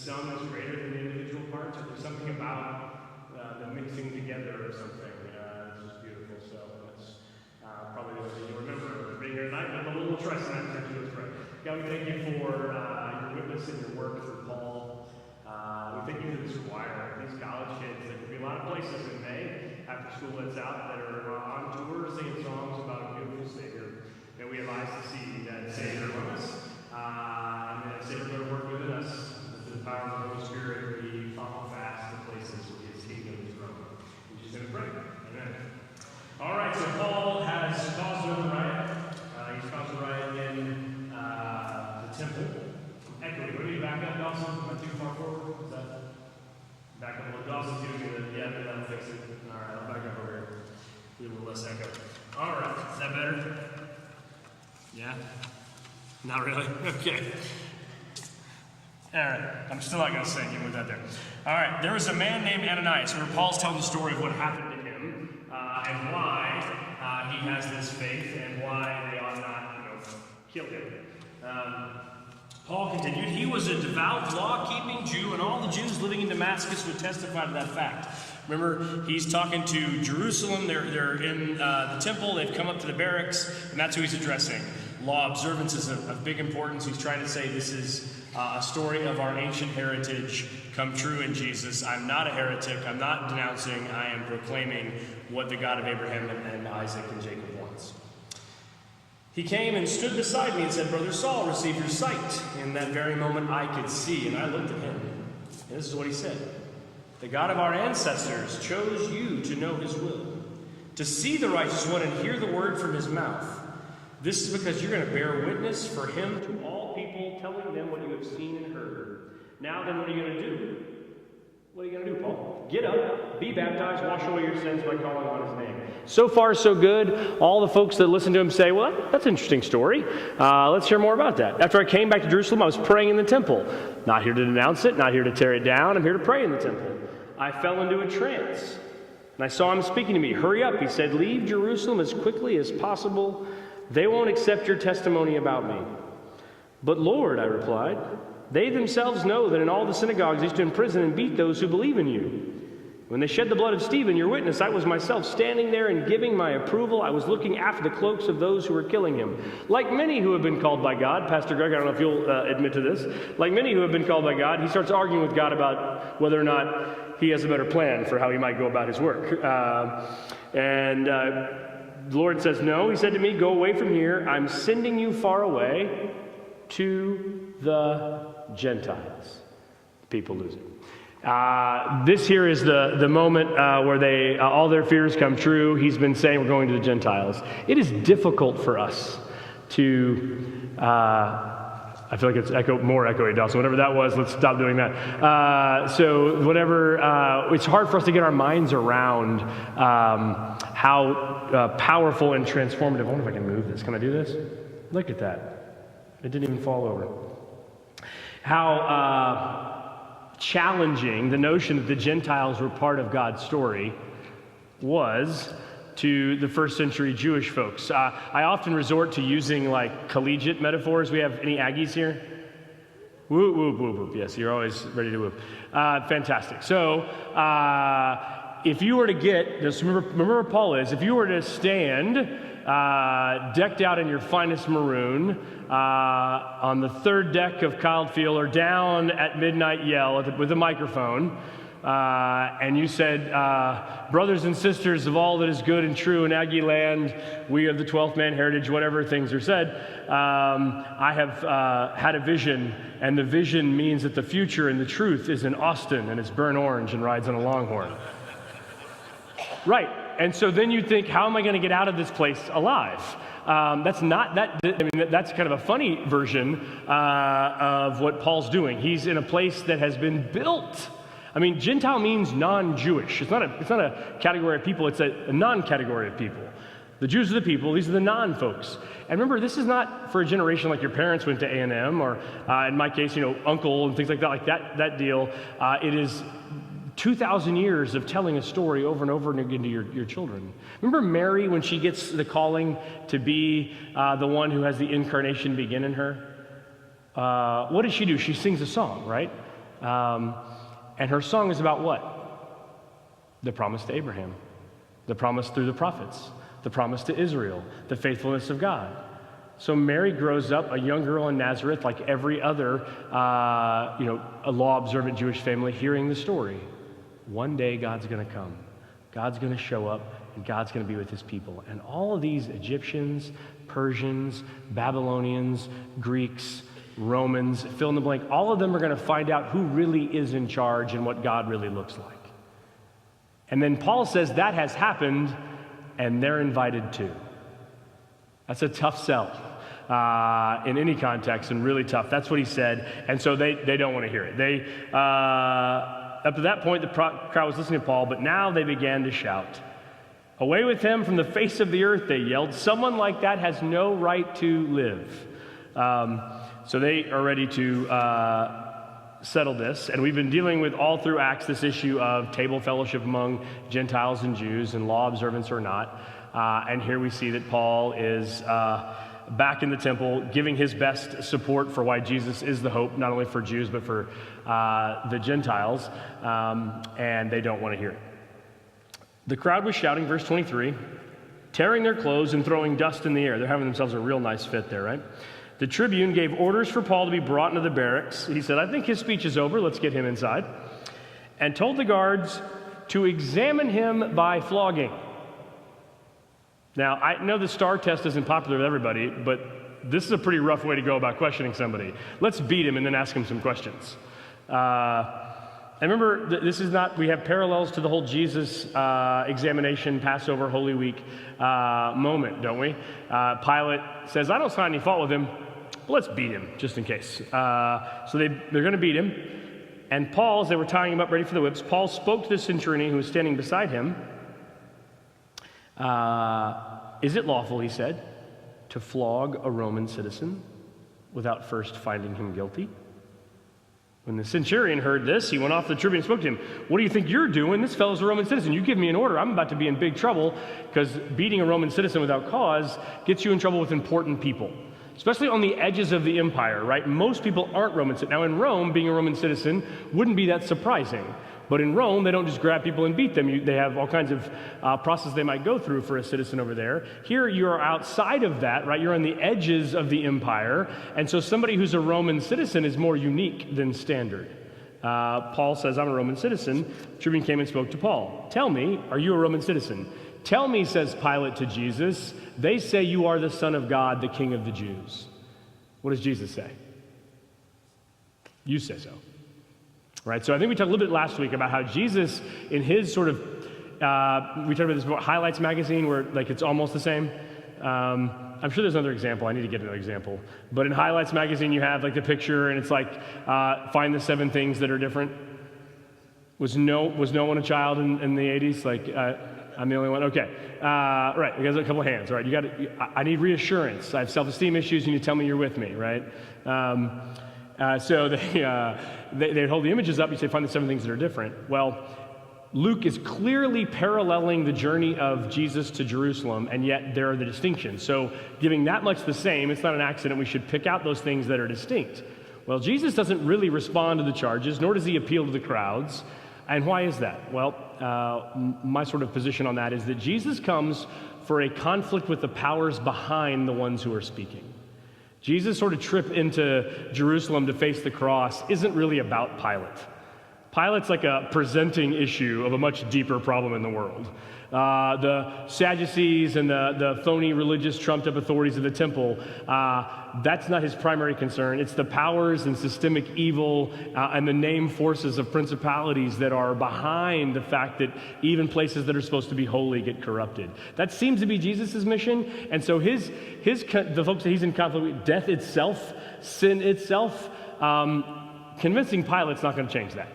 sum is greater than the individual parts, or there's something about the mixing together or something. It's just beautiful. So that's probably the thing you'll remember being here tonight. But we'll try some next time. Let's pray. God, we thank you for your witness and your work through Paul. We thank you for this choir, these college kids. There could be a lot of places in May after school lets out that are on tour singing songs about a beautiful Savior. May we have eyes to see that Savior among us, and that Savior going to work within us. Through the power of the Holy Spirit, we follow fast the places where His kingdom is grown. We're just going to pray. Amen. All right, so Paul has caused another riot. He's caused a riot in the temple. Echoing. What do you back up, Dawson? Am I too far forward? Is that back up a little? Dawson's doing it. Yeah, that'll fix it. All right, I'll back up over here. Be a little less echo. All right, is that better? Yeah? Not really? Okay. All right, I'm still not going to sing, even with that there. All right, there was a man named Ananias. Remember, Paul's telling the story of what happened to him and why he has this faith and why they ought not, kill him. Paul continued, he was a devout, law-keeping Jew, and all the Jews living in Damascus would testify to that fact. Remember, he's talking to Jerusalem. They're in the temple. They've come up to the barracks, and that's who he's addressing. Law observance is of big importance. He's trying to say this is a story of our ancient heritage come true in Jesus. I'm not a heretic. I'm not denouncing. I am proclaiming what the God of Abraham and Isaac and Jacob wants. He came and stood beside me and said, Brother Saul, receive your sight. In that very moment I could see, and I looked at him. And this is what he said. The God of our ancestors chose you to know His will, to see the righteous one and hear the word from His mouth. This is because you're going to bear witness for Him to all people, telling them what you have seen and heard. Now then, what are you going to do? What are you going to do, Paul? Get up, be baptized, wash away your sins by calling on His name. So far, so good. All the folks that listen to him say, well, that's an interesting story. Let's hear more about that. After I came back to Jerusalem, I was praying in the temple. Not here to denounce it, not here to tear it down. I'm here to pray in the temple. I fell into a trance, and I saw Him speaking to me. Hurry up, He said. Leave Jerusalem as quickly as possible. They won't accept your testimony about me. But Lord, I replied, they themselves know that in all the synagogues they used to imprison and beat those who believe in you. When they shed the blood of Stephen, your witness, I was myself standing there and giving my approval. I was looking after the cloaks of those who were killing him. Like many who have been called by God, Pastor Greg, I don't know if you'll admit to this, like many who have been called by God, he starts arguing with God about whether or not he has a better plan for how he might go about his work. The Lord says, no, He said to me, go away from here. I'm sending you far away to the Gentiles. People lose it. This here is the moment where they all their fears come true. He's been saying we're going to the Gentiles. It is difficult for us to, I feel like it's more echoey, Dawson. Whatever that was, let's stop doing that. It's hard for us to get our minds around how powerful and transformative. I wonder if I can move this. Can I do this? Look at that. It didn't even fall over. How challenging the notion that the Gentiles were part of God's story was to the first century Jewish folks. I often resort to using like collegiate metaphors. We have any Aggies here? Whoop, whoop, whoop, whoop. Yes, you're always ready to whoop. Fantastic. So if you were to get, just remember where Paul is, if you were to stand decked out in your finest maroon on the third deck of Kyle Field or down at midnight yell with a microphone, and you said, brothers and sisters of all that is good and true in Aggie land, we of the 12th man heritage, whatever things are said, I have had a vision, and the vision means that the future and the truth is in Austin, and it's burnt orange and rides on a longhorn. Right. And so then you think, how am I going to get out of this place alive? That's not that. I mean, that's kind of a funny version of what Paul's doing. He's in a place that has been built. I mean, Gentile means non-Jewish. It's not a category of people. It's a non-category of people. The Jews are the people. These are the non-folks. And remember, this is not for a generation like your parents went to A&M or, in my case, uncle and things like that. Like that deal. It is 2,000 years of telling a story over and over again to your children. Remember Mary when she gets the calling to be the one who has the incarnation begin in her? What does she do? She sings a song, right? And her song is about what? The promise to Abraham, the promise through the prophets, the promise to Israel, the faithfulness of God. So Mary grows up a young girl in Nazareth like every other, a law-observant Jewish family hearing the story. One day God's going to come. God's going to show up, and God's going to be with his people. And all of these Egyptians, Persians, Babylonians, Greeks, Romans, fill in the blank, all of them are going to find out who really is in charge and what God really looks like. And then Paul says that has happened, and they're invited too. That's a tough sell in any context, and really tough. That's what he said, and so they don't want to hear it. Up to that point, the crowd was listening to Paul, but now they began to shout. Away with him from the face of the earth, they yelled. Someone like that has no right to live. So they are ready to settle this, and we've been dealing with all through Acts this issue of table fellowship among Gentiles and Jews, and law observance or not. And here we see that Paul is back in the temple, giving his best support for why Jesus is the hope, not only for Jews, but for the Gentiles, and they don't want to hear it. The crowd was shouting, verse 23, tearing their clothes and throwing dust in the air. They're having themselves a real nice fit there, right? The tribune gave orders for Paul to be brought into the barracks. He said, I think his speech is over, let's get him inside, and told the guards to examine him by flogging. Now, I know the STAR test isn't popular with everybody, but this is a pretty rough way to go about questioning somebody. Let's beat him and then ask him some questions. And remember, this is not, we have parallels to the whole Jesus examination, Passover, Holy Week moment, don't we? Pilate says, I don't find any fault with him, but let's beat him, just in case. So they're going to beat him. And Paul, as they were tying him up ready for the whips, Paul spoke to the centurion who was standing beside him. Is it lawful, he said, to flog a Roman citizen without first finding him guilty? When the centurion heard this, he went off to the tribune and spoke to him. What do you think you're doing? This fellow's a Roman citizen. You give me an order. I'm about to be in big trouble, because beating a Roman citizen without cause gets you in trouble with important people, especially on the edges of the empire, right? Most people aren't Roman citizens. Now, in Rome, being a Roman citizen wouldn't be that surprising. But in Rome, they don't just grab people and beat them. They have all kinds of process they might go through for a citizen over there. Here, you're outside of that, right? You're on the edges of the empire. And so somebody who's a Roman citizen is more unique than standard. Paul says, I'm a Roman citizen. The tribune came and spoke to Paul. Tell me, are you a Roman citizen? Tell me, says Pilate to Jesus, they say you are the Son of God, the King of the Jews. What does Jesus say? You say so. Right, so I think we talked a little bit last week about how Jesus, in his sort of, we talked about this before, Highlights magazine, where like it's almost the same. I'm sure there's another example. I need to get another example. But in Highlights magazine, you have like the picture, and it's like, find the 7 things that are different. Was no one a child in the 80s? Like, I'm the only one? Okay. Right, you guys have a couple of hands. All right, I need reassurance. I have self-esteem issues, and you tell me you're with me, right? So they hold the images up. You say, find the 7 things that are different. Well, Luke is clearly paralleling the journey of Jesus to Jerusalem, and yet there are the distinctions. So giving that much the same, it's not an accident. We should pick out those things that are distinct. Well, Jesus doesn't really respond to the charges, nor does he appeal to the crowds. And why is that? Well, my sort of position on that is that Jesus comes for a conflict with the powers behind the ones who are speaking. Jesus' sort of trip into Jerusalem to face the cross isn't really about Pilate. Pilate's like a presenting issue of a much deeper problem in the world. The Sadducees and the phony religious trumped-up authorities of the temple, that's not his primary concern. It's the powers and systemic evil and the name forces of principalities that are behind the fact that even places that are supposed to be holy get corrupted. That seems to be Jesus' mission, and so the folks that he's in conflict with, death itself, sin itself, convincing Pilate's not going to change that.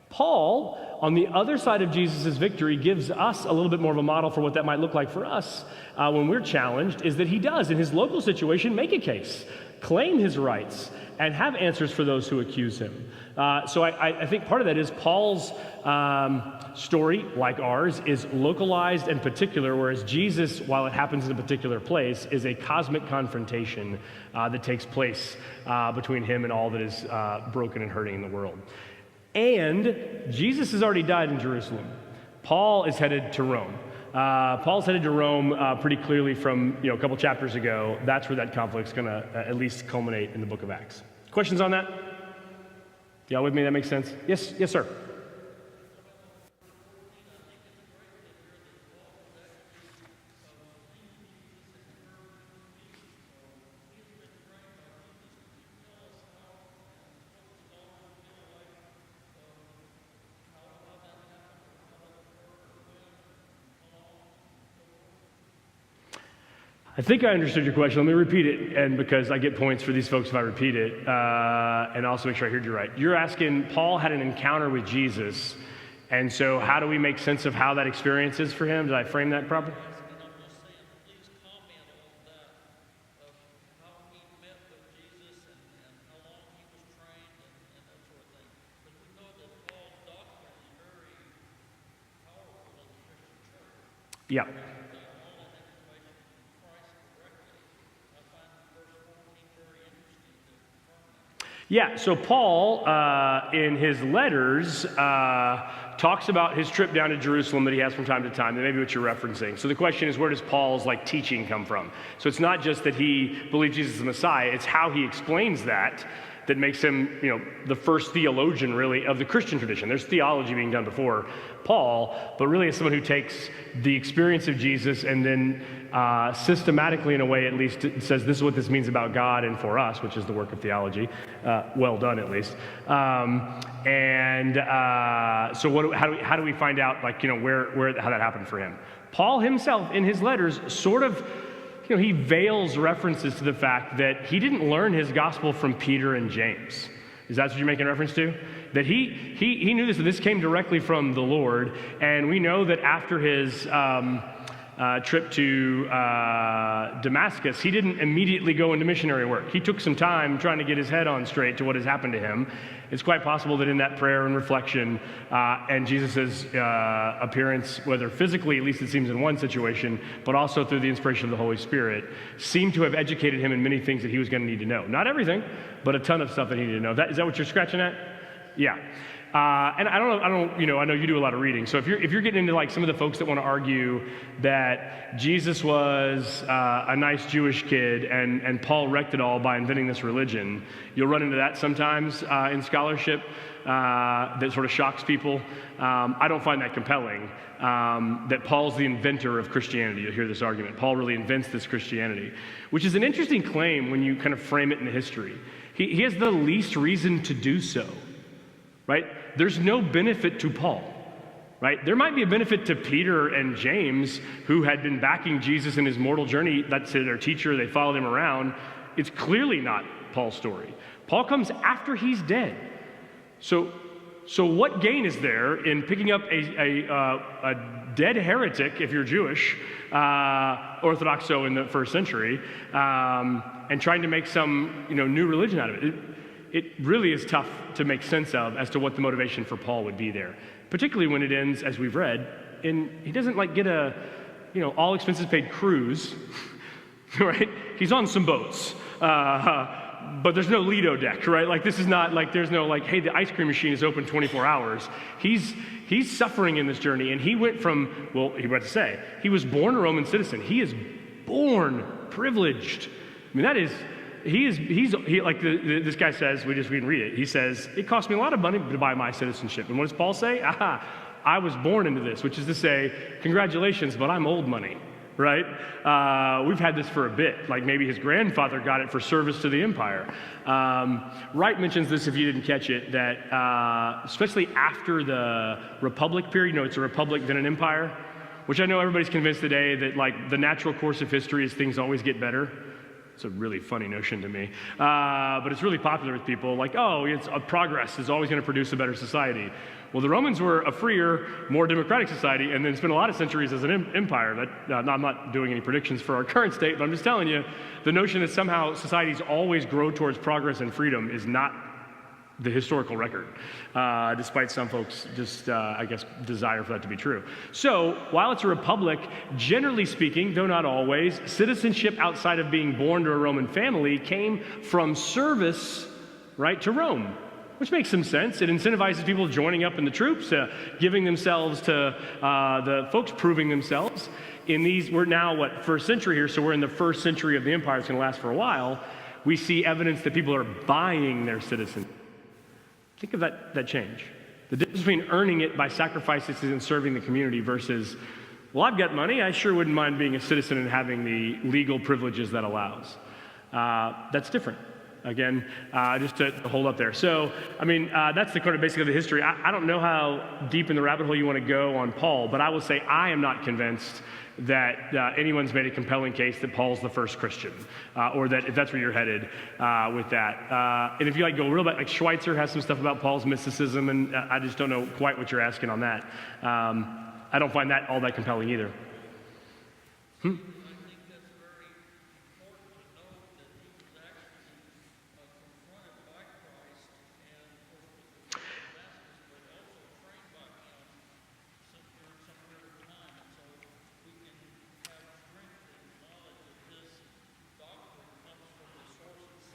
Paul, on the other side of Jesus' victory, gives us a little bit more of a model for what that might look like for us when we're challenged, is that he does, in his local situation, make a case, claim his rights, and have answers for those who accuse him. So I think part of that is Paul's story, like ours, is localized and particular, whereas Jesus, while it happens in a particular place, is a cosmic confrontation that takes place between him and all that is broken and hurting in the world. And Jesus has already died in Jerusalem. Paul is headed to Rome. Paul's headed to Rome pretty clearly from a couple chapters ago. That's where that conflict's going to at least culminate in the book of Acts. Questions on that? Y'all with me? That makes sense? Yes, sir. I think I understood your question. Let me repeat it, and because I get points for these folks if I repeat it, and also make sure I heard you right. You're asking, Paul had an encounter with Jesus, and so how do we make sense of how that experience is for him? Did I frame that properly? Yeah. Yeah, so Paul, in his letters, talks about his trip down to Jerusalem that he has from time to time, and maybe what you're referencing. So the question is, where does Paul's teaching come from? So it's not just that he believes Jesus is the Messiah, it's how he explains that makes him, the first theologian, really, of the Christian tradition. There's theology being done before Paul, but really as someone who takes the experience of Jesus and then systematically, in a way, at least, says this is what this means about God and for us, which is the work of theology. Well done, at least. So how do we find out, how that happened for him? Paul himself, in his letters, sort of, he veils references to the fact that he didn't learn his gospel from Peter and James. Is that what you're making reference to? That he knew that this came directly from the Lord, and we know that after his trip to Damascus, he didn't immediately go into missionary work. He took some time trying to get his head on straight to what has happened to him. It's quite possible that in that prayer and reflection and Jesus' appearance, whether physically, at least it seems in one situation, but also through the inspiration of the Holy Spirit, seemed to have educated him in many things that he was going to need to know. Not everything, but a ton of stuff that he needed to know. Is that what you're scratching at? Yeah. And I know you do a lot of reading. So if you're getting into some of the folks that want to argue that Jesus was a nice Jewish kid and Paul wrecked it all by inventing this religion, you'll run into that sometimes in scholarship that sort of shocks people. I don't find that compelling. That Paul's the inventor of Christianity. You'll hear this argument. Paul really invents this Christianity, which is an interesting claim when you kind of frame it in the history. He has the least reason to do so. Right? There's no benefit to Paul, right? There might be a benefit to Peter and James, who had been backing Jesus in his mortal journey. That's their teacher. They followed him around. It's clearly not Paul's story. Paul comes after he's dead. So what gain is there in picking up a dead heretic, if you're Jewish, Orthodox so in the first century, and trying to make some new religion out of it? It really is tough to make sense of as to what the motivation for Paul would be there, particularly when it ends, as we've read, he doesn't get a, all expenses paid cruise, right? He's on some boats, but there's no Lido deck, right? This is not there's no hey, the ice cream machine is open 24 hours. He's suffering in this journey, and he went from, he went to say, he was born a Roman citizen. He is born privileged. I mean, that is, this guy says, we can read it. He says, it cost me a lot of money to buy my citizenship. And what does Paul say? I was born into this, which is to say, congratulations, but I'm old money, right? We've had this for a bit. Maybe his grandfather got it for service to the empire. Wright mentions this, if you didn't catch it, that especially after the Republic period, it's a republic then an empire, which I know everybody's convinced today that the natural course of history is things always get better. It's a really funny notion to me, but it's really popular with people. It's progress is always going to produce a better society. Well, the Romans were a freer, more democratic society, and then spent a lot of centuries as an empire. I'm not doing any predictions for our current state, but I'm just telling you, the notion that somehow societies always grow towards progress and freedom is not the historical record, despite some folks just, desire for that to be true. So, while it's a republic, generally speaking, though not always, citizenship outside of being born to a Roman family came from service, right, to Rome. which makes some sense. It incentivizes people joining up in the troops, giving themselves to the folks proving themselves. We're now, first century here, so we're in the first century of the empire. It's going to last for a while. We see evidence that people are buying their citizenship. Think of that change. The difference between earning it by sacrifices and serving the community versus, well, I've got money, I sure wouldn't mind being a citizen and having the legal privileges that allows. That's different. Again, just to hold up there. So, that's the kind of basically the history. I don't know how deep in the rabbit hole you want to go on Paul, but I will say I am not convinced that anyone's made a compelling case that Paul's the first Christian, or that if that's where you're headed with that. And if you go real back, like Schweitzer has some stuff about Paul's mysticism, and I just don't know quite what you're asking on that. I don't find that all that compelling either.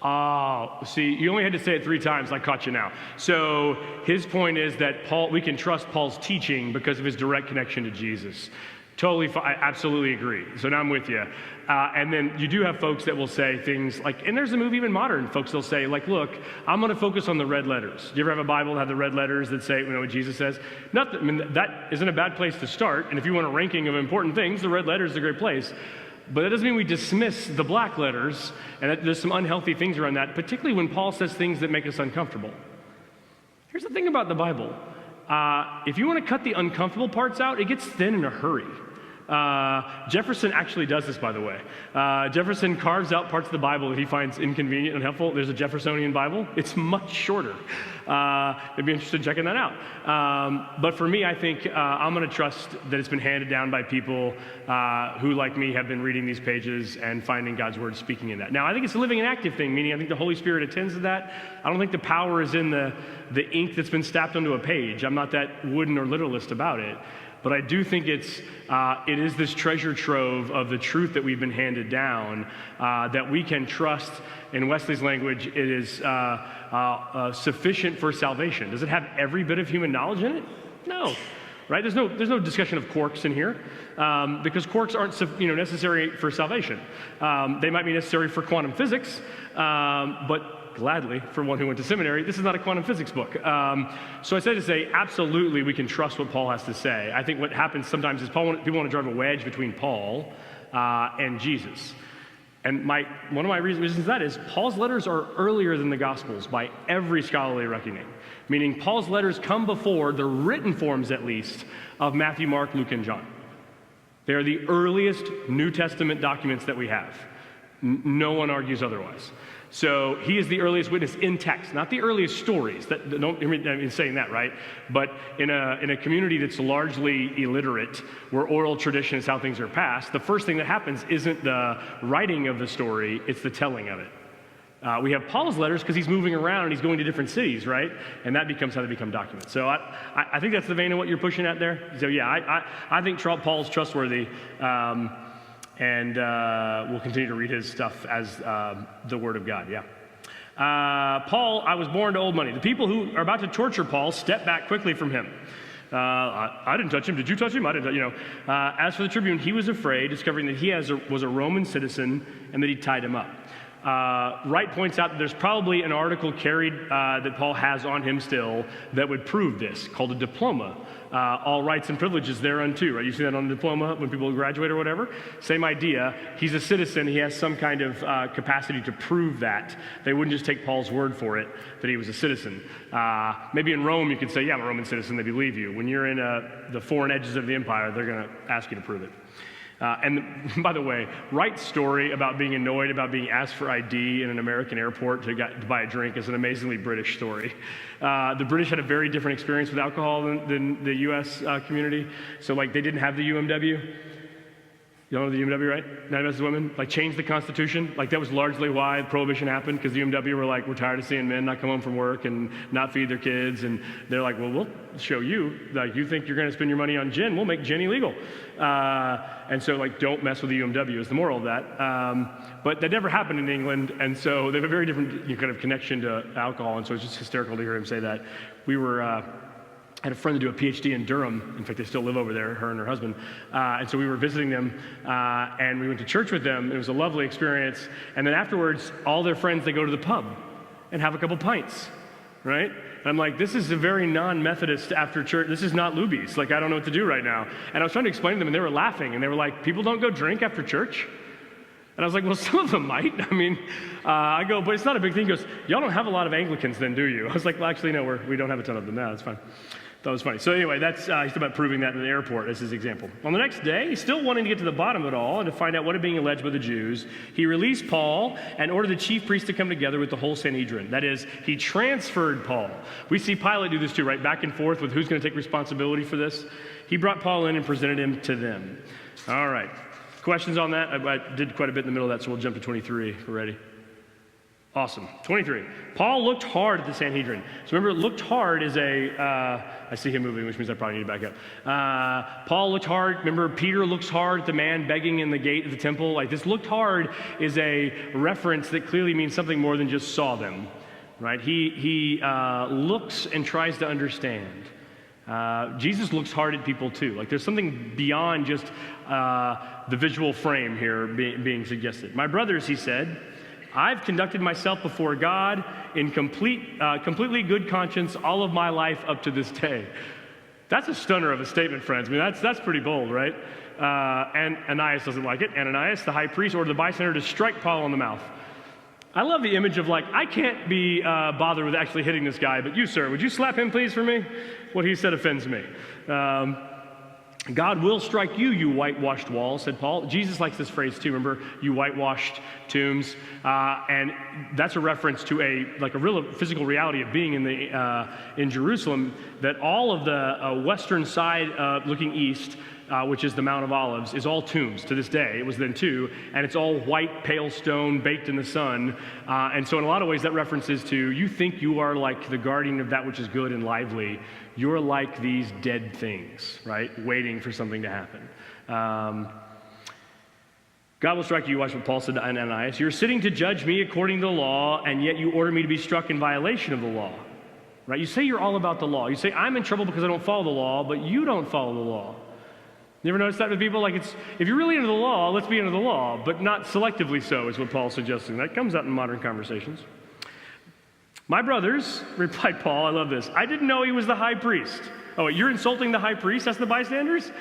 Oh, see, you only had to say it 3 times. I caught you now. So his point is that we can trust Paul's teaching because of his direct connection to Jesus. Totally, I absolutely agree. So now I'm with you. And then you do have folks that will say things like, and there's a move even modern folks will say, look, I'm going to focus on the red letters. Do you ever have a Bible that have the red letters that say, what Jesus says? That isn't a bad place to start. And if you want a ranking of important things, the red letters is a great place. But that doesn't mean we dismiss the black letters, and there's some unhealthy things around that, particularly when Paul says things that make us uncomfortable. Here's the thing about the Bible. If you want to cut the uncomfortable parts out, it gets thin in a hurry. Jefferson actually does this, by the way. Jefferson carves out parts of the Bible that he finds inconvenient and unhelpful. There's a Jeffersonian Bible. It's much shorter. I'd be interested in checking that out. But for me, I think I'm going to trust that it's been handed down by people who, like me, have been reading these pages and finding God's Word speaking in that. Now, I think it's a living and active thing, meaning I think the Holy Spirit attends to that. I don't think the power is in the ink that's been stamped onto a page. I'm not that wooden or literalist about it. But I do think it is this treasure trove of the truth that we've been handed down that we can trust. In Wesley's language, it is sufficient for salvation. Does it have every bit of human knowledge in it? No. Right? There's no discussion of quarks in here because quarks aren't necessary for salvation. They might be necessary for quantum physics, but gladly, for one who went to seminary, this is not a quantum physics book. So I say to say, absolutely, we can trust what Paul has to say. I think what happens sometimes is people want to drive a wedge between Paul and Jesus. And one of my reasons for that is Paul's letters are earlier than the Gospels by every scholarly reckoning. Meaning Paul's letters come before the written forms, at least, of Matthew, Mark, Luke, and John. They are the earliest New Testament documents that we have. No one argues otherwise. So he is the earliest witness in text, not the earliest stories. Don't hear me saying that, right? But in a community that's largely illiterate, where oral tradition is how things are passed, the first thing that happens isn't the writing of the story, it's the telling of it. We have Paul's letters because he's moving around and he's going to different cities, right? And that becomes how they become documents. So I think that's the vein of what you're pushing at there. So yeah, I think Paul's trustworthy. And we'll continue to read his stuff as the Word of God, yeah. Paul, I was born to old money. The people who are about to torture Paul step back quickly from him. I didn't touch him. Did you touch him? I didn't. As for the tribune, he was afraid, discovering that he was a Roman citizen and that he tied him up. Wright points out that there's probably an article carried that Paul has on him still that would prove this, called a diploma. All rights and privileges thereunto, right? You see that on a diploma when people graduate or whatever? Same idea. He's a citizen. He has some kind of capacity to prove that. They wouldn't just take Paul's word for it, that he was a citizen. Maybe in Rome you could say, yeah, I'm a Roman citizen. They believe you. When you're in the foreign edges of the empire, they're going to ask you to prove it. And by the way, Wright's story about being annoyed about being asked for ID in an American airport to buy a drink is an amazingly British story. The British had a very different experience with alcohol than the U.S. Community. So, they didn't have the UMW. You know the UMW, right? United Methodist Women, like changed the Constitution. Like that was largely why Prohibition happened, because the UMW were like, we're tired of seeing men not come home from work and not feed their kids. And they're like, well, we'll show you. Like, you think you're going to spend your money on gin? We'll make gin illegal. And so, like, don't mess with the UMW is the moral of that. But that never happened in England. And so they have a very different kind of connection to alcohol. And so it's just hysterical to hear him say that. We were... I had a friend to do a PhD in Durham. In fact, they still live over there, her and her husband. And so we were visiting them, and we went to church with them. It was a lovely experience. And then afterwards, all their friends, they go to the pub and have a couple pints, right? And I'm like, this is a very non-Methodist after church. This is not Luby's. Like, I don't know what to do right now. And I was trying to explain to them, and they were laughing. And they were like, people don't go drink after church? And I was like, well, some of them might. I mean, I go, but it's not a big thing. He goes, y'all don't have a lot of Anglicans then, do you? I was like, well, actually, no, we don't have a ton of them now. It's fine. That was funny. So anyway, that's he's about proving that in the airport as his example. On the next day, still wanting to get to the bottom of it all and to find out what had been alleged by the Jews, he released Paul and ordered the chief priests to come together with the whole Sanhedrin. That is, he transferred Paul. We see Pilate do this too, right? Back and forth with who's going to take responsibility for this. He brought Paul in and presented him to them. All right. Questions on that? I did quite a bit in the middle of that, so we'll jump to 23. We're ready. Awesome. 23. Paul looked hard at the Sanhedrin. So remember, looked hard is I see him moving, which means I probably need to back up. Paul looked hard. Remember, Peter looks hard at the man begging in the gate of the temple. Like, this looked hard is a reference that clearly means something more than just saw them, right? He looks and tries to understand. Jesus looks hard at people too. Like, there's something beyond just the visual frame here being suggested. My brothers, he said, I've conducted myself before God in completely good conscience all of my life up to this day. That's a stunner of a statement, friends. I mean, that's pretty bold, right? And Ananias doesn't like it. Ananias, the high priest, ordered the bystander to strike Paul on the mouth. I love the image of, like, I can't be bothered with actually hitting this guy, but you, sir, would you slap him, please, for me? What he said offends me. God will strike you, you whitewashed walls, said Paul. Jesus likes this phrase too. Remember, you whitewashed tombs, and that's a reference to a real physical reality of being in Jerusalem. That all of the western side, looking east, which is the Mount of Olives, is all tombs to this day. It was then too, and it's all white, pale stone, baked in the sun. And so in a lot of ways that references to, you think you are like the guardian of that which is good and lively. You're like these dead things, right? Waiting for something to happen. God will strike you, watch what Paul said to Ananias. You're sitting to judge me according to the law, and yet you order me to be struck in violation of the law. Right? You say you're all about the law. You say, I'm in trouble because I don't follow the law, but you don't follow the law. You ever notice that with people? Like, if you're really into the law, let's be into the law, but not selectively so, is what Paul's suggesting. That comes out in modern conversations. My brothers, replied Paul, I love this, I didn't know he was the high priest. Oh, you're insulting the high priest? That's the bystanders?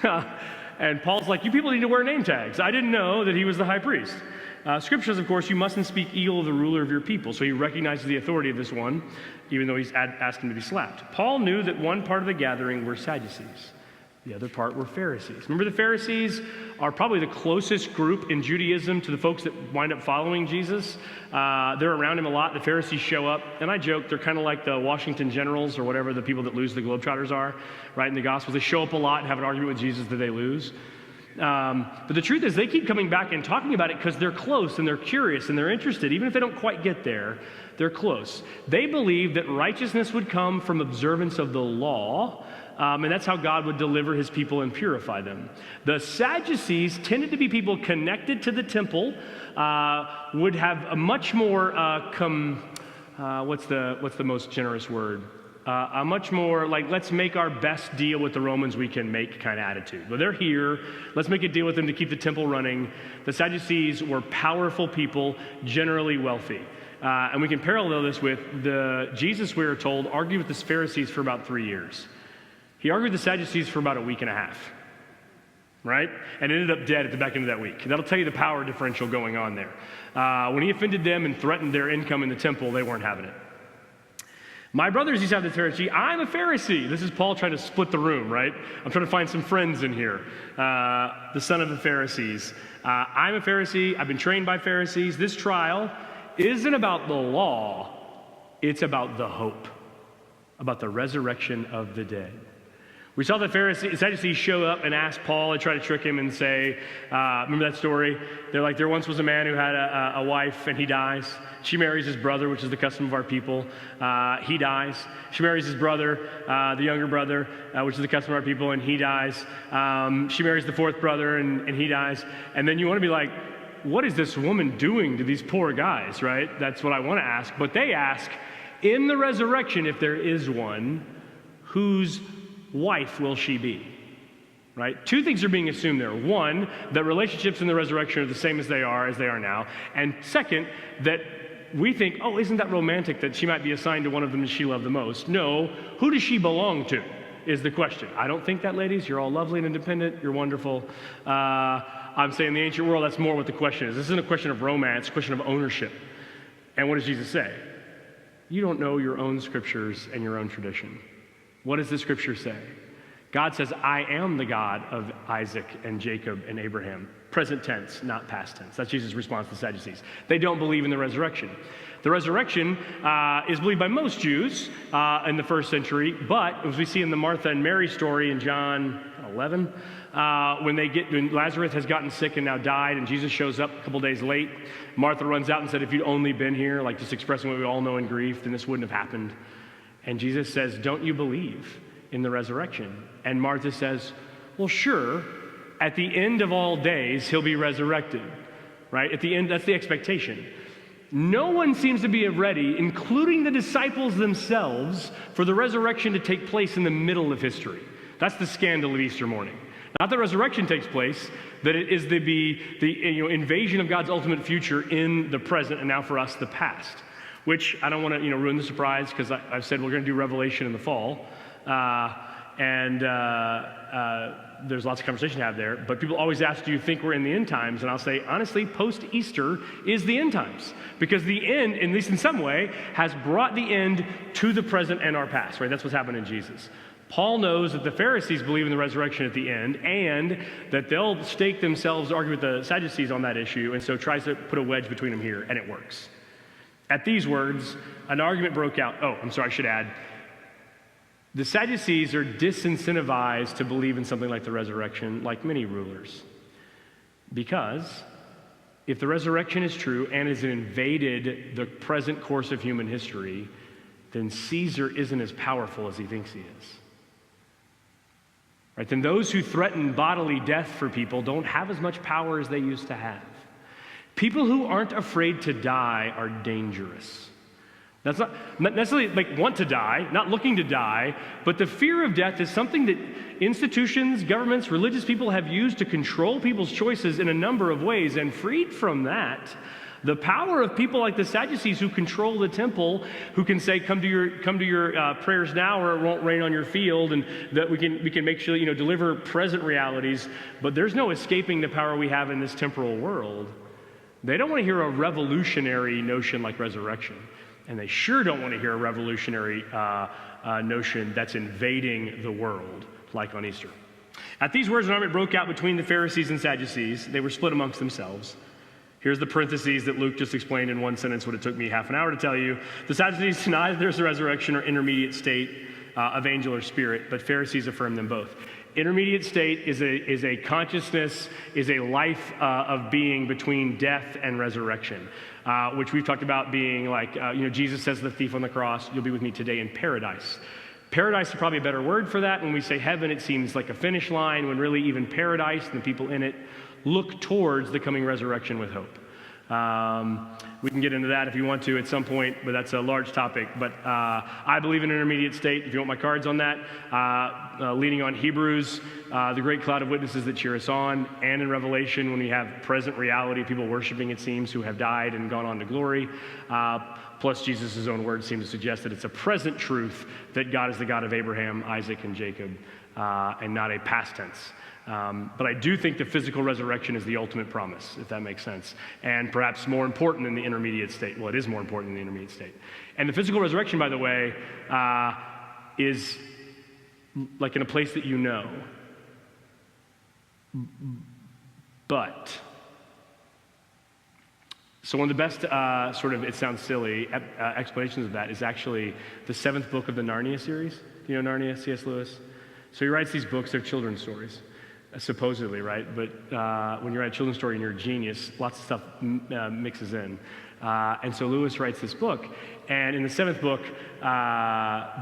And Paul's like, you people need to wear name tags. I didn't know that he was the high priest. Scripture says, of course, you mustn't speak ill of the ruler of your people. So he recognizes the authority of this one, even though he's asked him to be slapped. Paul knew that one part of the gathering were Sadducees. The other part were Pharisees. Remember, the Pharisees are probably the closest group in Judaism to the folks that wind up following Jesus. They're around him a lot. The Pharisees show up, and I joke, they're kind of like the Washington Generals or whatever the people that lose the Globetrotters are, right, in the Gospels. They show up a lot and have an argument with Jesus that they lose. But the truth is they keep coming back and talking about it because they're close and they're curious and they're interested. Even if they don't quite get there, they're close. They believe that righteousness would come from observance of the law, and that's how God would deliver his people and purify them. The Sadducees tended to be people connected to the temple, would have a much more, what's the most generous word? A much more like, let's make our best deal with the Romans we can make kind of attitude. Well, they're here. Let's make a deal with them to keep the temple running. The Sadducees were powerful people, generally wealthy. And we can parallel this with Jesus, we are told, argued with the Pharisees for about 3 years. He argued with the Sadducees for about a week and a half, right? And ended up dead at the back end of that week. That'll tell you the power differential going on there. When he offended them and threatened their income in the temple, they weren't having it. My brothers, he said to the Pharisee, I'm a Pharisee. This is Paul trying to split the room, right? I'm trying to find some friends in here. The son of the Pharisees. I'm a Pharisee. I've been trained by Pharisees. This trial isn't about the law. It's about the hope, about the resurrection of the dead. We saw the Sadducees show up and ask Paul and try to trick him and say, remember that story? They're like, there once was a man who had a wife and he dies. She marries his brother, which is the custom of our people. He dies. She marries his brother, the younger brother, which is the custom of our people, and he dies. She marries the fourth brother and he dies. And then you want to be like, what is this woman doing to these poor guys, right? That's what I want to ask. But they ask, in the resurrection, if there is one, whose wife will she be? Right? Two things are being assumed there. One, that relationships in the resurrection are the same as they are now. And second, that we think, oh, isn't that romantic that she might be assigned to one of them that she loved the most? No, who does she belong to is the question. I don't think that, ladies. You're all lovely and independent. You're wonderful. I'm saying in the ancient world, that's more what the question is. This isn't a question of romance, it's a question of ownership. And what does Jesus say? You don't know your own scriptures and your own tradition. What does the scripture say? God says, I am the God of Isaac and Jacob and Abraham. Present tense, not past tense. That's Jesus' response to the Sadducees. They don't believe in the resurrection. The resurrection is believed by most Jews in the first century, but as we see in the Martha and Mary story in John 11, when Lazarus has gotten sick and now died, and Jesus shows up a couple days late, Martha runs out and said, if you'd only been here, like just expressing what we all know in grief, then this wouldn't have happened. And Jesus says, don't you believe in the resurrection? And Martha says, well, sure, at the end of all days, he'll be resurrected, right? At the end, that's the expectation. No one seems to be ready, including the disciples themselves, for the resurrection to take place in the middle of history. That's the scandal of Easter morning. Not that resurrection takes place, that it is the invasion of God's ultimate future in the present, and now for us, the past. Which I don't want to ruin the surprise, because I've said we're going to do Revelation in the fall. There's lots of conversation to have there, but people always ask, do you think we're in the end times? And I'll say, honestly, post-Easter is the end times, because the end, at least in some way, has brought the end to the present and our past, right? That's what's happened in Jesus. Paul knows that the Pharisees believe in the resurrection at the end, and that they'll stake themselves, argue with the Sadducees on that issue, and so tries to put a wedge between them here, and it works. At these words, an argument broke out. Oh, I'm sorry, I should add. The Sadducees are disincentivized to believe in something like the resurrection, like many rulers. Because if the resurrection is true and has invaded the present course of human history, then Caesar isn't as powerful as he thinks he is. Right? Then those who threaten bodily death for people don't have as much power as they used to have. People who aren't afraid to die are dangerous. That's not necessarily like want to die, not looking to die, but the fear of death is something that institutions, governments, religious people have used to control people's choices in a number of ways. And freed from that, the power of people like the Sadducees who control the temple, who can say, come to your prayers now or it won't rain on your field, and that we can make sure, deliver present realities, but there's no escaping the power we have in this temporal world. They don't want to hear a revolutionary notion like resurrection. And they sure don't want to hear a revolutionary notion that's invading the world, like on Easter. At these words, an argument broke out between the Pharisees and Sadducees. They were split amongst themselves. Here's the parentheses that Luke just explained in one sentence, what it took me half an hour to tell you. The Sadducees deny that there's a resurrection or intermediate state of angel or spirit, but Pharisees affirm them both. Intermediate state is a consciousness, is a life of being between death and resurrection, which we've talked about being like, Jesus says to the thief on the cross, you'll be with me today in paradise. Paradise is probably a better word for that. When we say heaven, it seems like a finish line, when really even paradise and the people in it look towards the coming resurrection with hope. We can get into that if you want to at some point, but that's a large topic. But I believe in an intermediate state. If you want my cards on that, leaning on Hebrews, the great cloud of witnesses that cheer us on, and in Revelation when we have present reality, people worshiping, it seems, who have died and gone on to glory. Plus Jesus' own words seem to suggest that it's a present truth that God is the God of Abraham, Isaac, and Jacob, and not a past tense. But I do think the physical resurrection is the ultimate promise, if that makes sense, and perhaps more important than the intermediate state. Well, it is more important than the intermediate state. And the physical resurrection, by the way, is like in a place that you know. But, so one of the best it sounds silly, explanations of that is actually the 7th book of the Narnia series. Do you know Narnia, C.S. Lewis? So he writes these books, they're children's stories, supposedly, right? But when you write a children's story and you're a genius, lots of stuff mixes in. And so Lewis writes this book. And in the 7th book,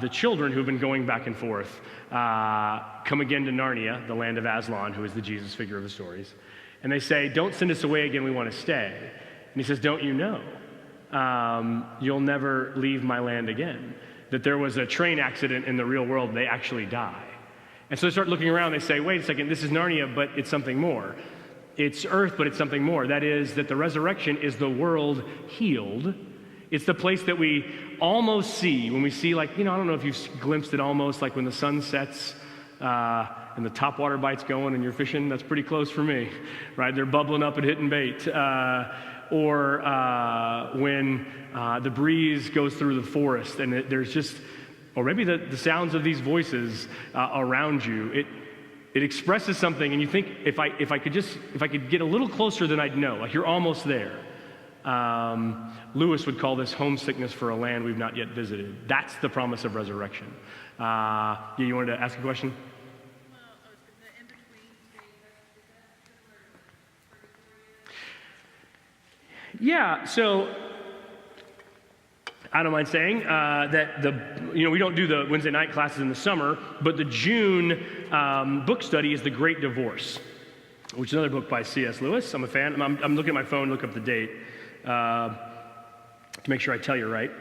the children who've been going back and forth come again to Narnia, the land of Aslan, who is the Jesus figure of the stories. And they say, don't send us away again, we want to stay. And he says, don't you know? You'll never leave my land again. That there was a train accident in the real world, and they actually die. And so they start looking around, they say, wait a second, this is Narnia, but it's something more. It's earth, but it's something more. That is, that the resurrection is the world healed. It's the place that we almost see, when we see, like, I don't know if you've glimpsed it almost, like when the sun sets and the topwater bite's going and you're fishing, that's pretty close for me, right? They're bubbling up and hitting bait. Or when the breeze goes through the forest and there's just, or maybe the sounds of these voices around you, it expresses something, and you think, if I could get a little closer, then I'd know, like you're almost there. Lewis would call this homesickness for a land we've not yet visited. That's the promise of resurrection. You wanted to ask a question? Yeah, so I don't mind saying that we don't do the Wednesday night classes in the summer, but the June book study is The Great Divorce, which is another book by C.S. Lewis. I'm a fan. I'm looking at my phone, look up the date to make sure I tell you right.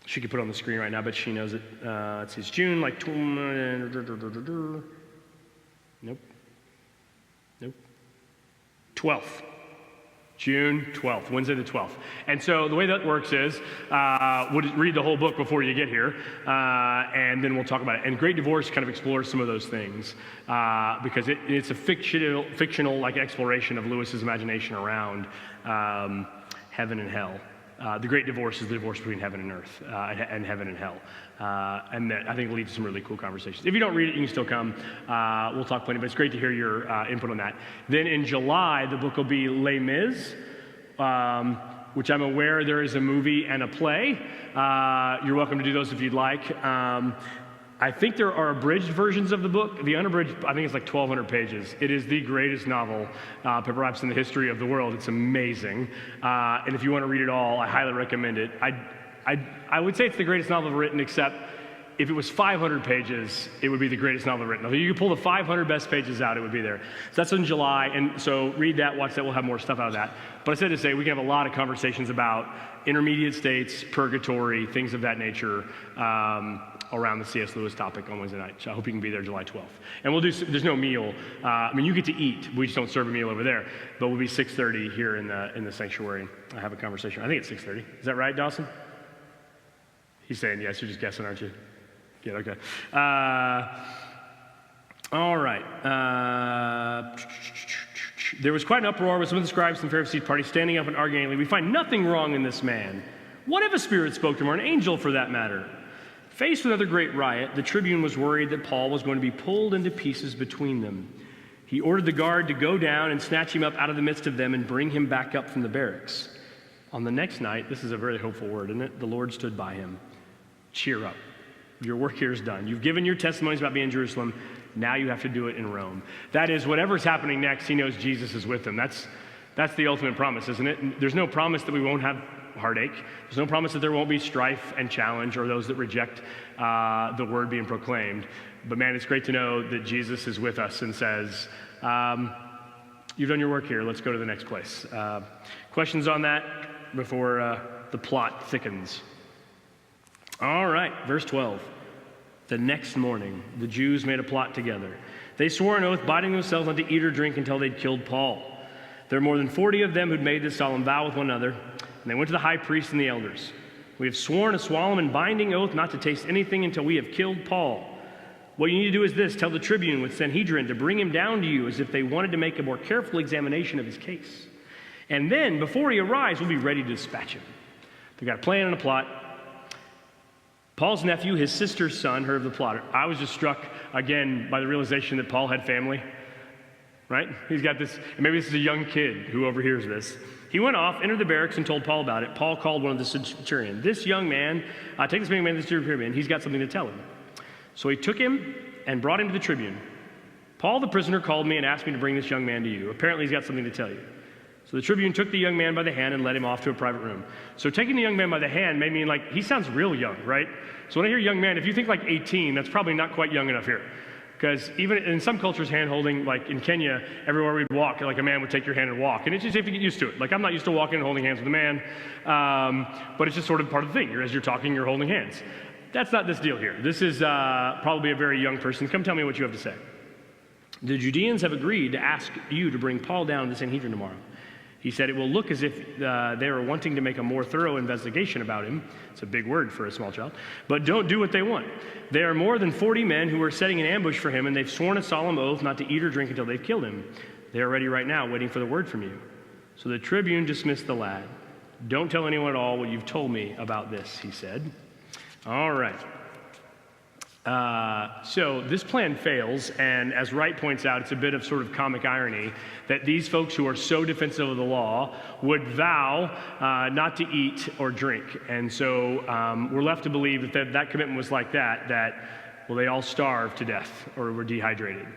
She could put it on the screen right now, but she knows it. It says June, like, nope. 12th. June 12th, Wednesday the 12th. And so the way that works is we'll read the whole book before you get here, and then we'll talk about it. And Great Divorce kind of explores some of those things because it's a fictional like exploration of Lewis's imagination around heaven and hell. The Great Divorce is the divorce between heaven and earth, and heaven and hell. And that, I think, leads to some really cool conversations. If you don't read it, you can still come. We'll talk plenty, but it's great to hear your input on that. Then in July, the book will be Les Mis, which I'm aware there is a movie and a play. You're welcome to do those if you'd like. I think there are abridged versions of the book. The unabridged, I think it's like 1,200 pages. It is the greatest novel, perhaps in the history of the world. It's amazing. And if you want to read it all, I highly recommend it. I would say it's the greatest novel ever written, except if it was 500 pages, it would be the greatest novel ever written. If you could pull the 500 best pages out, it would be there. So that's in July, and so read that, watch that. We'll have more stuff out of that. But I said to say, we can have a lot of conversations about intermediate states, purgatory, things of that nature, around the C.S. Lewis topic on Wednesday night. So I hope you can be there July 12th. And there's no meal. You get to eat. We just don't serve a meal over there. But we'll be 6:30 here in the sanctuary. I have a conversation. I think it's 6:30. Is that right, Dawson? He's saying yes. You're just guessing, aren't you? Yeah, okay. All right. There was quite an uproar with some of the scribes and Pharisees party standing up and arguing. We find nothing wrong in this man. What if a spirit spoke to him, or an angel for that matter? Faced with another great riot, the tribune was worried that Paul was going to be pulled into pieces between them. He ordered the guard to go down and snatch him up out of the midst of them and bring him back up from the barracks. On the next night, this is a very hopeful word, isn't it? The Lord stood by him. Cheer up. Your work here is done. You've given your testimonies about being in Jerusalem. Now you have to do it in Rome. That is, whatever's happening next, he knows Jesus is with him. That's the ultimate promise, isn't it? There's no promise that we won't have heartache. There's no promise that there won't be strife and challenge or those that reject the word being proclaimed. But man, it's great to know that Jesus is with us and says, you've done your work here. Let's go to the next place. Questions on that before the plot thickens? All right, verse 12. The next morning, the Jews made a plot together. They swore an oath, binding themselves not to eat or drink until they'd killed Paul. There were more than 40 of them who'd made this solemn vow with one another, and they went to the high priest and the elders. We have sworn a solemn and binding oath not to taste anything until we have killed Paul. What you need to do is this: tell the tribune with Sanhedrin to bring him down to you as if they wanted to make a more careful examination of his case. And then, before he arrives, we'll be ready to dispatch him. They've got a plan and a plot. Paul's nephew, his sister's son, heard of the plot. I was just struck, again, by the realization that Paul had family, right? He's got this, and maybe this is a young kid who overhears this. He went off, entered the barracks, and told Paul about it. Paul called one of the centurion. This young man, take this young man to the centurion. He's got something to tell him. So he took him and brought him to the tribune. Paul, the prisoner, called me and asked me to bring this young man to you. Apparently, he's got something to tell you. So the tribune took the young man by the hand and led him off to a private room. So taking the young man by the hand may mean, like, he sounds real young, right? So when I hear young man, if you think like 18, that's probably not quite young enough here. Because even in some cultures, hand-holding, like in Kenya, everywhere we'd walk, like a man would take your hand and walk. And it's just, you have to get used to it. Like, I'm not used to walking and holding hands with a man, but it's just sort of part of the thing. As you're talking, you're holding hands. That's not this deal here. This is probably a very young person. Come tell me what you have to say. The Judeans have agreed to ask you to bring Paul down to the Sanhedrin tomorrow. He said it will look as if they are wanting to make a more thorough investigation about him. It's a big word for a small child. But don't do what they want. There are more than 40 men who are setting an ambush for him, and they've sworn a solemn oath not to eat or drink until they've killed him. They are ready right now, waiting for the word from you. So the tribune dismissed the lad. Don't tell anyone at all what you've told me about this, he said. All right. So this plan fails, and as Wright points out, it's a bit of sort of comic irony that these folks who are so defensive of the law would vow not to eat or drink. And so we're left to believe that that commitment was like that, well, they all starved to death or were dehydrated.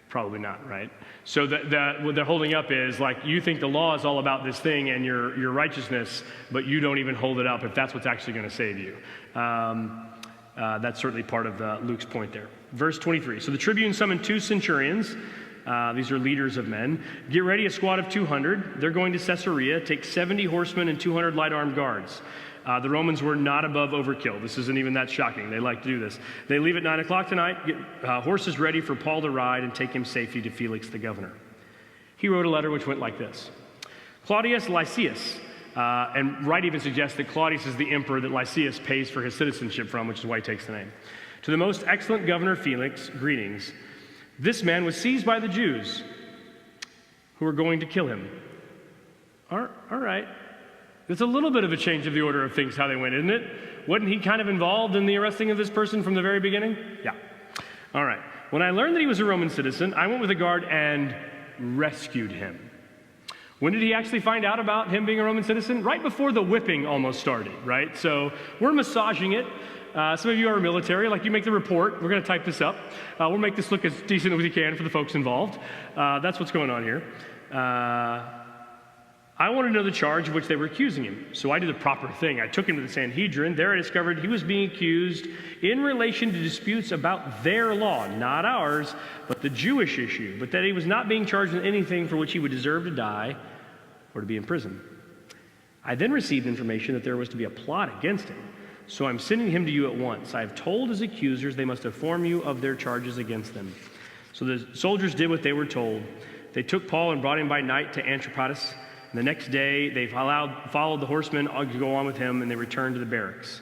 Probably not, right? So what they're holding up is, like, you think the law is all about this thing and your righteousness, but you don't even hold it up if that's what's actually going to save you. That's certainly part of Luke's point there. Verse 23. So the tribune summoned 2 centurions. These are leaders of men. Get ready a squad of 200. They're going to Caesarea. Take 70 horsemen and 200 light-armed guards. The Romans were not above overkill. This isn't even that shocking. They like to do this. They leave at 9 o'clock tonight. Get horses ready for Paul to ride and take him safely to Felix the governor. He wrote a letter which went like this. Claudius Lysias. And Wright even suggests that Claudius is the emperor that Lysias pays for his citizenship from, which is why he takes the name. To the most excellent governor Felix, greetings. This man was seized by the Jews who were going to kill him. All right. It's a little bit of a change of the order of things how they went, isn't it? Wasn't he kind of involved in the arresting of this person from the very beginning? Yeah. All right. When I learned that he was a Roman citizen, I went with a guard and rescued him. When did he actually find out about him being a Roman citizen? Right before the whipping almost started, right? So we're massaging it. Some of you are military, like you make the report. We're going to type this up. We'll make this look as decent as we can for the folks involved. That's what's going on here. I wanted to know the charge of which they were accusing him. So I did the proper thing. I took him to the Sanhedrin. There I discovered he was being accused in relation to disputes about their law, not ours, but the Jewish issue, but that he was not being charged with anything for which he would deserve to die or to be in prison. I then received information that there was to be a plot against him. So I'm sending him to you at once. I have told his accusers they must inform you of their charges against them. So the soldiers did what they were told. They took Paul and brought him by night to Antipatris. And the next day, they followed the horsemen to go on with him, and they returned to the barracks.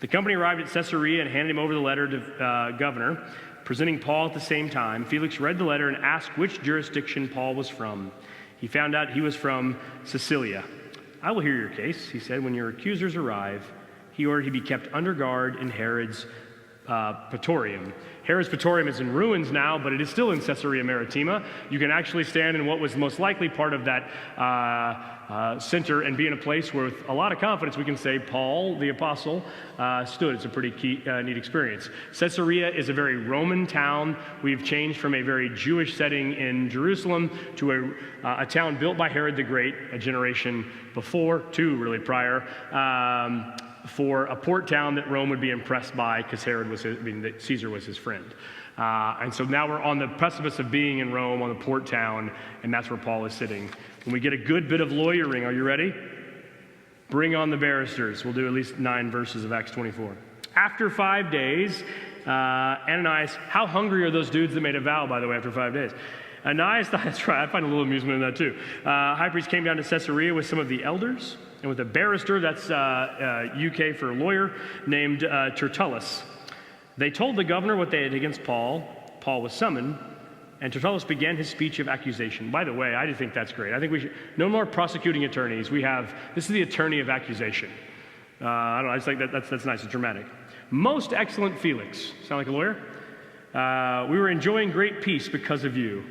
The company arrived at Caesarea and handed him over the letter to governor, presenting Paul at the same time. Felix read the letter and asked which jurisdiction Paul was from. He found out he was from Sicilia. I will hear your case, he said. When your accusers arrive, he ordered he be kept under guard in Herod's Praetorium. Herod's Praetorium is in ruins now, but it is still in Caesarea Maritima. You can actually stand in what was most likely part of that center and be in a place where, with a lot of confidence, we can say Paul, the apostle, stood. It's a pretty neat experience. Caesarea is a very Roman town. We've changed from a very Jewish setting in Jerusalem to a town built by Herod the Great, a generation before, 2 really prior, for a port town that Rome would be impressed by because Caesar was his friend. And so now we're on the precipice of being in Rome, on the port town, and that's where Paul is sitting. When we get a good bit of lawyering, are you ready? Bring on the barristers. We'll do at least 9 verses of Acts 24. After 5 days, Ananias, how hungry are those dudes that made a vow, by the way, after 5 days? Ananias, that's right, I find a little amusement in that too. High priest came down to Caesarea with some of the elders, and with a barrister, that's UK for lawyer, named Tertullus. They told the governor what they had against Paul. Paul was summoned, and Tertullus began his speech of accusation. By the way, I do think that's great. I think we should, no more prosecuting attorneys. This is the attorney of accusation. I don't know, I just think that's nice, it's dramatic. Most excellent Felix. Sound like a lawyer? We were enjoying great peace because of you.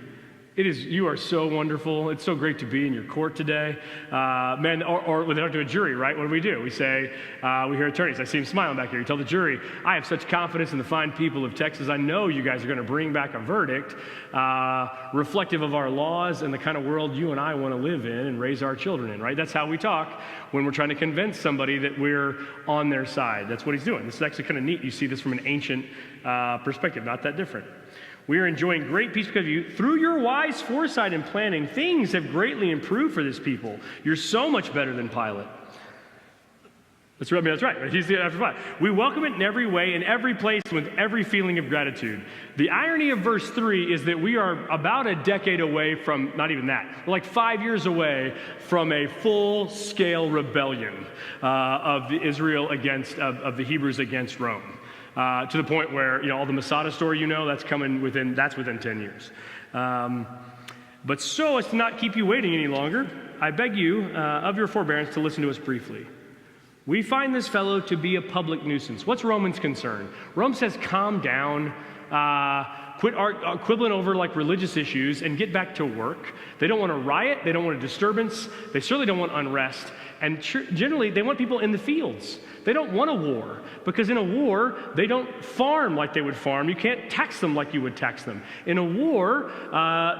You are so wonderful. It's so great to be in your court today. Man, or when they talk to a jury, right? What do? We say, we hear attorneys. I see him smiling back here. You tell the jury, I have such confidence in the fine people of Texas. I know you guys are going to bring back a verdict reflective of our laws and the kind of world you and I want to live in and raise our children in, right? That's how we talk when we're trying to convince somebody that we're on their side. That's what he's doing. This is actually kind of neat. You see this from an ancient perspective, not that different. We are enjoying great peace because of you. Through your wise foresight and planning, things have greatly improved for this people. You're so much better than Pilate. That's right. He's the after five. We welcome it in every way, in every place, with every feeling of gratitude. The irony of verse 3 is that we are about a decade away from, not even that, we're like 5 years away from a full-scale rebellion of the Hebrews against Rome. To the point where, all the Masada story, that's within 10 years. But so as to not keep you waiting any longer, I beg you, of your forbearance, to listen to us briefly. We find this fellow to be a public nuisance. What's Romans' concern? Rome says, calm down, quit quibbling over like religious issues, and get back to work. They don't want a riot. They don't want a disturbance. They certainly don't want unrest. And generally, they want people in the fields. They don't want a war, because in a war, they don't farm like they would farm. You can't tax them like you would tax them. In a war,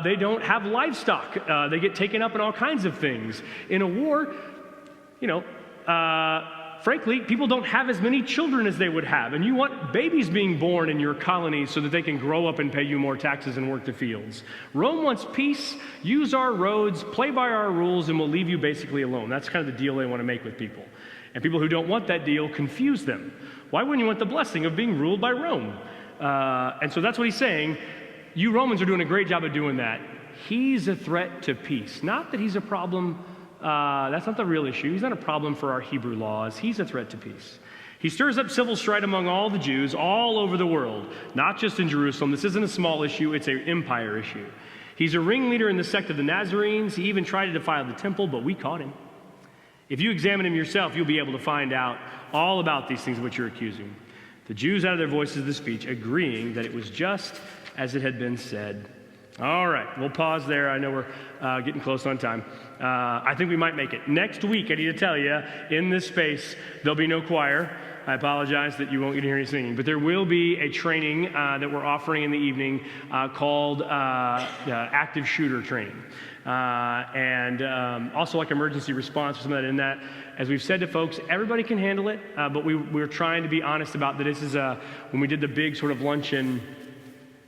they don't have livestock. They get taken up in all kinds of things. In a war, frankly, people don't have as many children as they would have, and you want babies being born in your colonies so that they can grow up and pay you more taxes and work the fields. Rome wants peace, use our roads, play by our rules, and we'll leave you basically alone. That's kind of the deal they want to make with people. And people who don't want that deal confuse them. Why wouldn't you want the blessing of being ruled by Rome? And so that's what he's saying. You Romans are doing a great job of doing that. He's a threat to peace. Not that he's a problem. That's not the real issue. He's not a problem for our Hebrew laws. He's a threat to peace. He stirs up civil strife among all the Jews all over the world, not just in Jerusalem. This isn't a small issue. It's an empire issue. He's a ringleader in the sect of the Nazarenes. He even tried to defile the temple, but we caught him. If you examine him yourself, you'll be able to find out all about these things of which you're accusing. The Jews out of their voices of the speech, agreeing that it was just as it had been said. All right, we'll pause there. I know we're getting close on time. I think we might make it. Next week, I need to tell you, in this space, there'll be no choir. I apologize that you won't get to hear any singing, but there will be a training that we're offering in the evening called active shooter training. And also like emergency response or something in that. As we've said to folks, everybody can handle it, but we're trying to be honest about that. This is when we did the big sort of luncheon,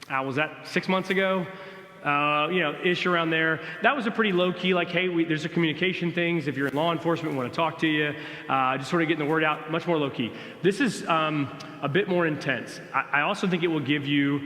was that 6 months ago? Ish around there. That was a pretty low-key, like, hey, there's a communication things. If you're in law enforcement, we want to talk to you. Just sort of getting the word out, much more low-key. This is a bit more intense. I also think it will give you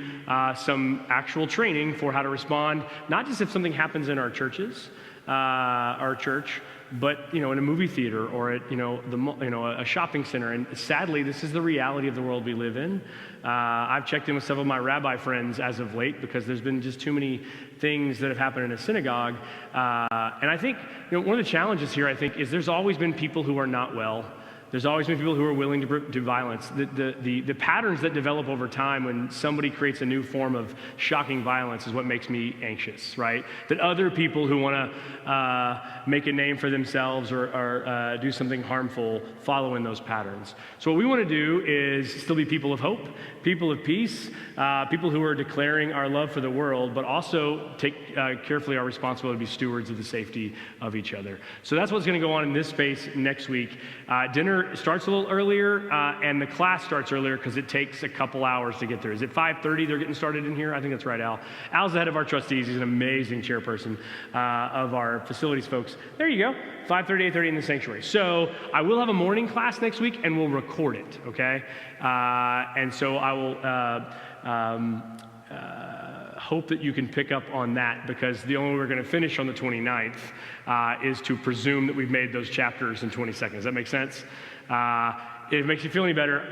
some actual training for how to respond, not just if something happens in our churches, our church, but in a movie theater or at a shopping center. And sadly, this is the reality of the world we live in. I've checked in with several of my rabbi friends as of late because there's been just too many things that have happened in a synagogue. And I think one of the challenges here, I think, is there's always been people who are not well. There's always been people who are willing to do violence. The patterns that develop over time when somebody creates a new form of shocking violence is what makes me anxious, right? That other people who want to make a name for themselves or do something harmful follow in those patterns. So what we want to do is still be people of hope, people of peace, people who are declaring our love for the world, but also take carefully our responsibility to be stewards of the safety of each other. So that's what's going to go on in this space next week. Dinner starts a little earlier, and the class starts earlier because it takes a couple hours to get there. Is it 5:30 they're getting started in here? I think that's right, Al. Al's the head of our trustees. He's an amazing chairperson of our facilities folks. There you go, 5:30, 8:30 in the sanctuary. So I will have a morning class next week, and we'll record it, okay? And so I will hope that you can pick up on that, because the only way we're going to finish on the 29th is to presume that we've made those chapters in 20 seconds. Does that make sense? If it makes you feel any better,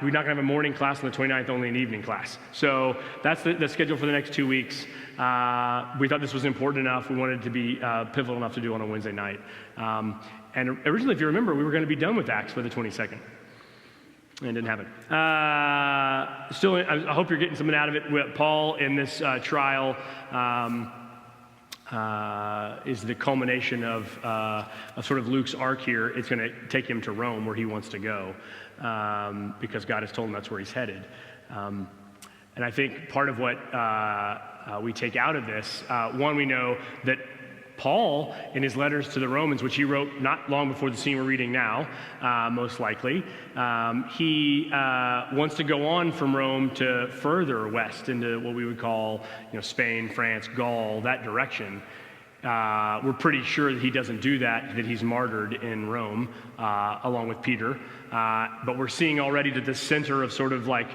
we're not going to have a morning class on the 29th, only an evening class. So that's the schedule for the next 2 weeks. We thought this was important enough. We wanted it to be pivotal enough to do on a Wednesday night. And originally, if you remember, we were going to be done with Acts by the 22nd. And it didn't happen. Still, I hope you're getting something out of it with Paul in this trial. is the culmination of sort of Luke's arc here. It's going to take him to Rome, where he wants to go, because God has told him that's where he's headed. And I think part of what we take out of this, one, we know that Paul, in his letters to the Romans, which he wrote not long before the scene we're reading now, most likely, he wants to go on from Rome to further west into what we would call, Spain, France, Gaul, that direction. We're pretty sure that he doesn't do that he's martyred in Rome, along with Peter. But we're seeing already that the center of sort of like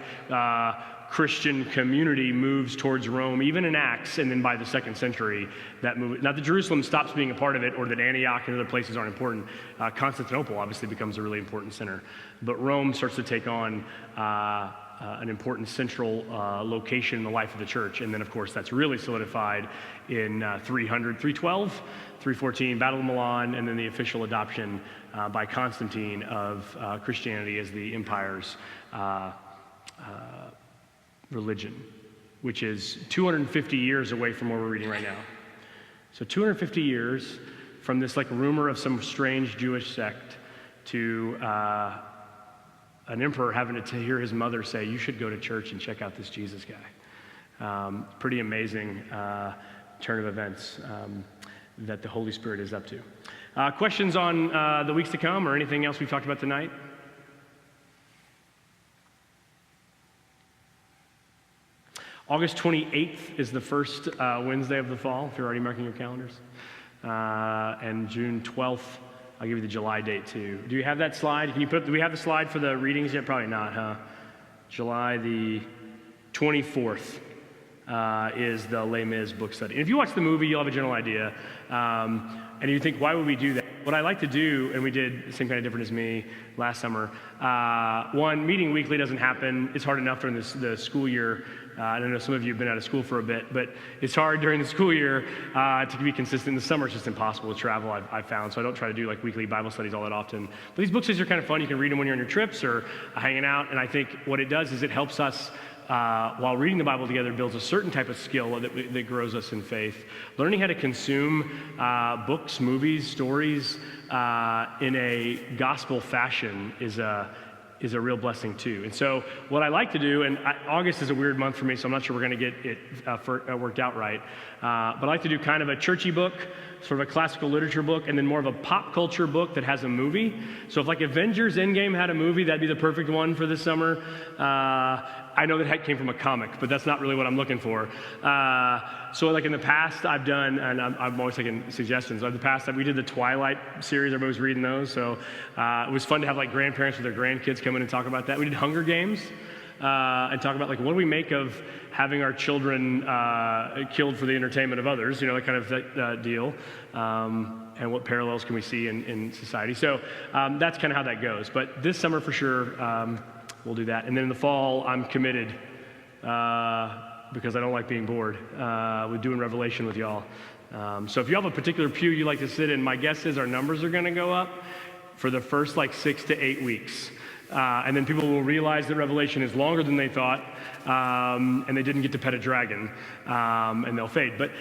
Christian community moves towards Rome, even in Acts, and then by the 2nd century, that move. Not that Jerusalem stops being a part of it, or that Antioch and other places aren't important. Constantinople obviously becomes a really important center, but Rome starts to take on an important central location in the life of the church. And then, of course, that's really solidified in 312, 314, Battle of Milan, and then the official adoption by Constantine of Christianity as the empire's religion, which is 250 years away from where we're reading right now. So 250 years from this like rumor of some strange Jewish sect to an emperor having to hear his mother say, you should go to church and check out this Jesus guy. Pretty amazing turn of events that the Holy Spirit is up to. Questions on the weeks to come or anything else we've talked about tonight? August 28th is the first Wednesday of the fall, if you're already marking your calendars. And June 12th, I'll give you the July date too. Do you have that slide? Do we have the slide for the readings yet? Probably not, huh? July the 24th is the Les Mis book study. And if you watch the movie, you'll have a general idea. And you think, why would we do that? What I like to do, and we did the same kind of different as me last summer, one, meeting weekly doesn't happen. It's hard enough during the school year. I don't know, some of you have been out of school for a bit, but it's hard during the school year to be consistent. In the summer, it's just impossible to travel, I've found, so I don't try to do like weekly Bible studies all that often. But these book studies are kind of fun. You can read them when you're on your trips or hanging out, and I think what it does is it helps us, while reading the Bible together, builds a certain type of skill that grows us in faith. Learning how to consume books, movies, stories in a gospel fashion is a real blessing too. And so what I like to do, and August is a weird month for me, so I'm not sure we're going to get it worked out right, but I like to do kind of a churchy book, sort of a classical literature book, and then more of a pop culture book that has a movie. So if like Avengers Endgame had a movie, that'd be the perfect one for this summer. I know that came from a comic, but that's not really what I'm looking for. So like in the past I've done, and I'm always taking suggestions, in the past we did the Twilight series, everybody was reading those, so it was fun to have like grandparents with their grandkids come in and talk about that. We did Hunger Games, and talk about like what do we make of having our children killed for the entertainment of others, that kind of deal, and what parallels can we see in society. So that's kind of how that goes. But this summer for sure, we'll do that. And then in the fall, I'm committed, because I don't like being bored, with doing Revelation with y'all. So if you have a particular pew you like to sit in, my guess is our numbers are going to go up for the first like 6 to 8 weeks. And then people will realize that Revelation is longer than they thought, and they didn't get to pet a dragon, and they'll fade. But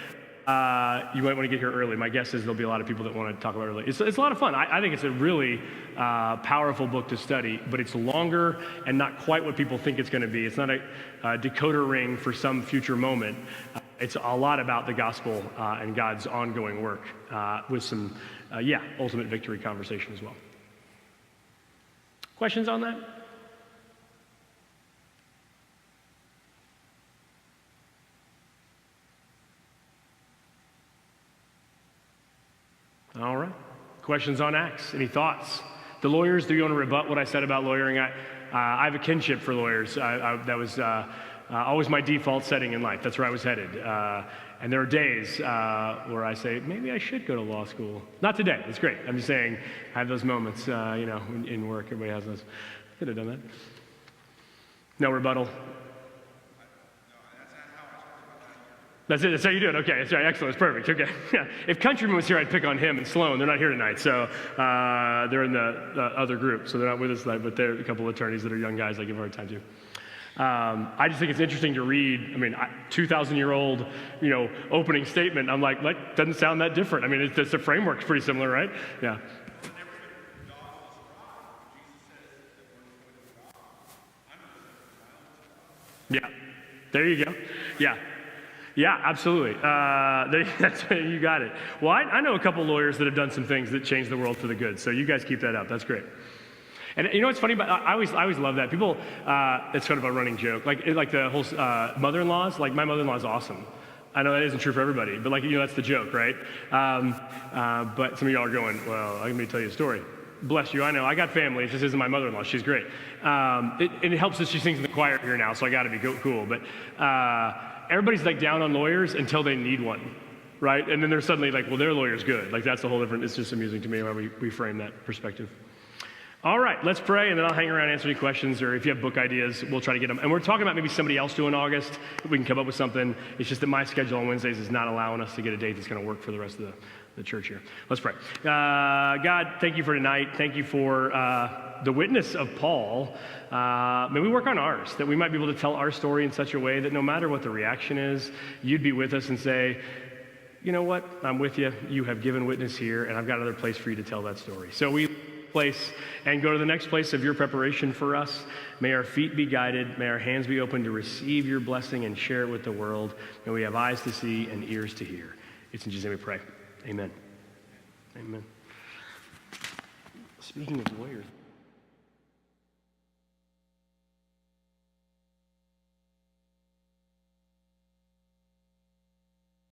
you might want to get here early. My guess is there'll be a lot of people that want to talk about it early. It's a lot of fun. I think it's a really powerful book to study, but it's longer and not quite what people think it's going to be. It's not a decoder ring for some future moment. It's a lot about the gospel and God's ongoing work, with some, ultimate victory conversation as well. Questions on that? All right. Questions on Acts? Any thoughts? The lawyers, do you want to rebut what I said about lawyering? I have a kinship for lawyers. That was always my default setting in life. That's where I was headed. And there are days where I say, maybe I should go to law school. Not today. It's great. I'm just saying I have those moments, in work. Everybody has those. Could have done that. No rebuttal. That's it. That's how you do it. Okay. That's right. Excellent. It's perfect. Okay. Yeah. If Countryman was here, I'd pick on him and Sloan. They're not here tonight, so they're in the other group, so they're not with us tonight. But they're a couple of attorneys that are young guys I give a hard time to. I just think it's interesting to read. I mean, 2,000-year-old, opening statement. I'm like, that doesn't sound that different. I mean, the framework's pretty similar, right? Yeah. Yeah. There you go. Yeah. Yeah, absolutely. You got it. Well, I know a couple lawyers that have done some things that changed the world for the good. So you guys keep that up. That's great. And you know what's funny? I always love that. People, it's kind of a running joke. Like the whole mother-in-laws. Like my mother-in-law is awesome. I know that isn't true for everybody, but that's the joke, right? But some of y'all are going, well, let me tell you a story. Bless you. I know. I got family. It just isn't my mother-in-law. She's great. It helps that she sings in the choir here now, so I got to be cool. But everybody's like down on lawyers until they need one, right? And then they're suddenly like, well, their lawyer's good. Like that's a whole different. It's just amusing to me how we frame that perspective. All right, let's pray, and then I'll hang around and answer any questions, or if you have book ideas, we'll try to get them. And we're talking about maybe somebody else doing August. We can come up with something. It's just that my schedule on Wednesdays is not allowing us to get a date that's going to work for the rest of the church here. Let's pray. God, thank you for tonight. Thank you for the witness of Paul. May we work on ours, that we might be able to tell our story in such a way that no matter what the reaction is, you'd be with us and say, you know what, I'm with you. You have given witness here, and I've got another place for you to tell that story. So we place and go to the next place of your preparation for us. May our feet be guided. May our hands be open to receive your blessing and share it with the world. May we have eyes to see and ears to hear. It's in Jesus' name we pray. Amen. Amen. Speaking of lawyers.